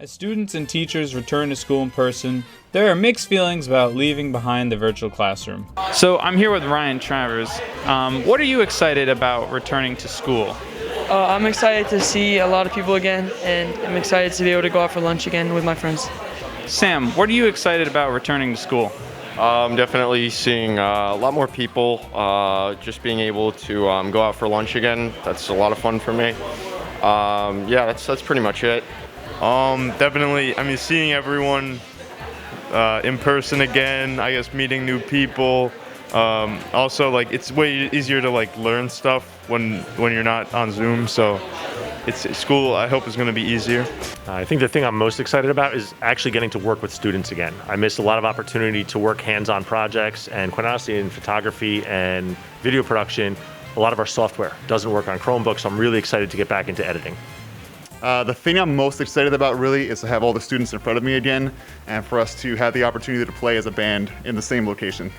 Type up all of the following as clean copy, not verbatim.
As students and teachers return to school in person, there are mixed feelings about leaving behind the virtual classroom. So I'm here with Ryan Travers. What are you excited about returning to school? I'm excited to see a lot of people again, and I'm excited to be able to go out for lunch again with my friends. Sam, what are you excited about returning to school? Definitely seeing a lot more people, just being able to go out for lunch again. That's a lot of fun for me. Yeah, that's pretty much it. Definitely, seeing everyone in person again, I guess meeting new people. Also, it's way easier to learn stuff when you're not on Zoom, so school, I hope, is going to be easier. I think the thing I'm most excited about is actually getting to work with students again. I missed a lot of opportunity to work hands-on projects, and quite honestly, in photography and video production, a lot of our software doesn't work on Chromebooks, so I'm really excited to get back into editing. The thing I'm most excited about really is to have all the students in front of me again and for us to have the opportunity to play as a band in the same location.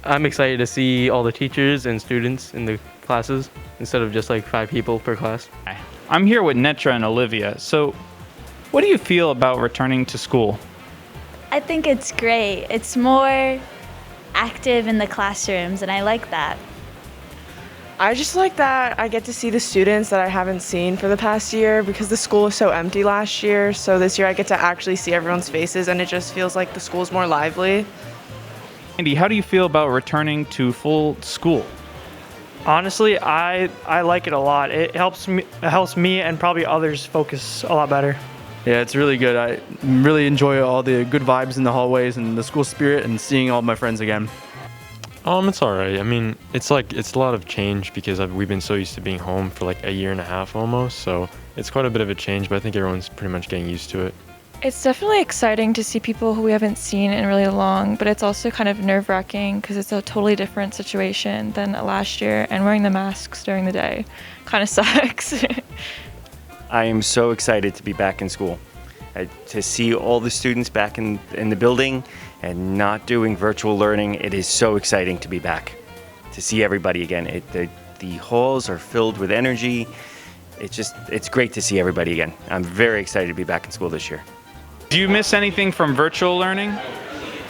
I'm excited to see all the teachers and students in the classes instead of just 5 people per class. I'm here with Netra and Olivia. So, what do you feel about returning to school? I think it's great. It's more active in the classrooms, and I like that. I just like that I get to see the students that I haven't seen for the past year because the school was so empty last year. So this year I get to actually see everyone's faces, and it just feels like the school's more lively. Andy, how do you feel about returning to full school? Honestly, I like it a lot. It helps me and probably others focus a lot better. Yeah, it's really good. I really enjoy all the good vibes in the hallways and the school spirit and seeing all my friends again. It's all right. It's a lot of change because we've been so used to being home for a year and a half almost. So it's quite a bit of a change, but I think everyone's pretty much getting used to it. It's definitely exciting to see people who we haven't seen in really long, but it's also kind of nerve-wracking because it's a totally different situation than last year, and wearing the masks during the day kind of sucks. I am so excited to be back in school, to see all the students back in the building and not doing virtual learning. It is so exciting to be back, to see everybody again. The halls are filled with energy. It's great to see everybody again. I'm very excited to be back in school this year. Do you miss anything from virtual learning?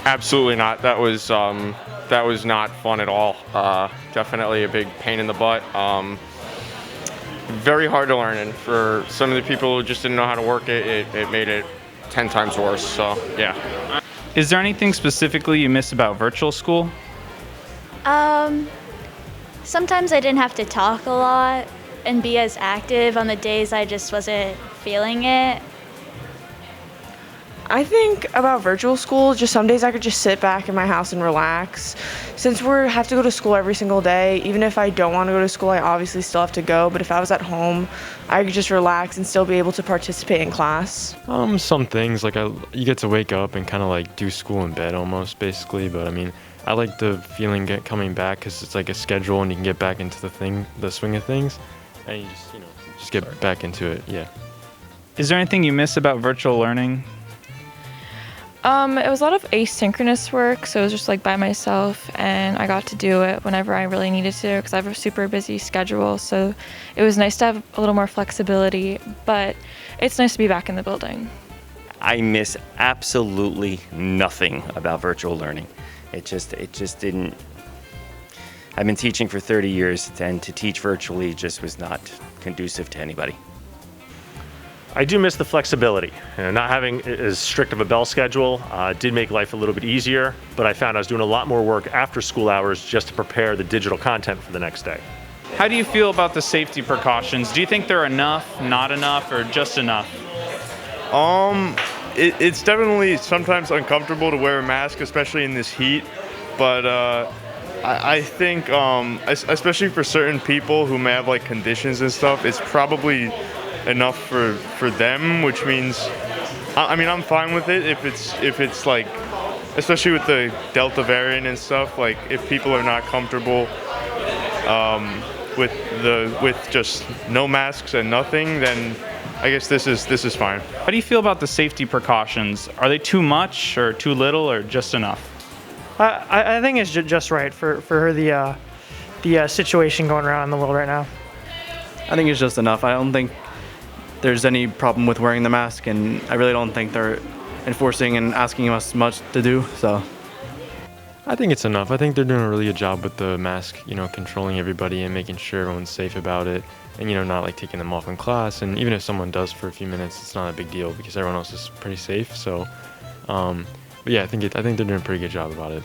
Absolutely not. That was not fun at all. Definitely a big pain in the butt. Very hard to learn, and for some of the people who just didn't know how to work it made it 10 times worse. So yeah. Is there anything specifically you miss about virtual school? Sometimes I didn't have to talk a lot and be as active on the days I just wasn't feeling it. I think about virtual school, just some days I could just sit back in my house and relax. Since we have to go to school every single day, even if I don't want to go to school, I obviously still have to go. But if I was at home, I could just relax and still be able to participate in class. Some things, you get to wake up and kind of do school in bed almost, basically. But I like the feeling coming back because it's like a schedule and you can get back into the swing of things. And you just get back into it, yeah. Is there anything you miss about virtual learning? It was a lot of asynchronous work, so it was just by myself, and I got to do it whenever I really needed to because I have a super busy schedule, so it was nice to have a little more flexibility, but it's nice to be back in the building. I miss absolutely nothing about virtual learning. It just didn't. I've been teaching for 30 years, and to teach virtually just was not conducive to anybody. I do miss the flexibility. Not having as strict of a bell schedule did make life a little bit easier, but I found I was doing a lot more work after school hours just to prepare the digital content for the next day. How do you feel about the safety precautions? Do you think they're enough, not enough, or just enough? It's definitely sometimes uncomfortable to wear a mask, especially in this heat, but I think, especially for certain people who may have conditions and stuff, it's probably enough for them, which means I'm fine with it if it's especially with the Delta variant and stuff, if people are not comfortable with just no masks and nothing, then I guess this is fine. How do you feel about the safety precautions? Are they too much or too little or just enough? I think it's just right for the situation going around in the world right now. I think it's just enough. I don't think there's any problem with wearing the mask, and I really don't think they're enforcing and asking us much to do. So I think it's enough. I think they're doing a really good job with the mask, controlling everybody and making sure everyone's safe about it, and not like taking them off in class. And even if someone does for a few minutes, it's not a big deal because everyone else is pretty safe. So, but yeah, I think they're doing a pretty good job about it.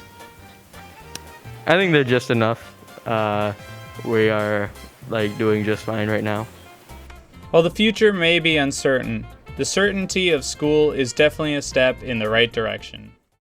I think they're just enough. We are doing just fine right now. While the future may be uncertain, the certainty of school is definitely a step in the right direction.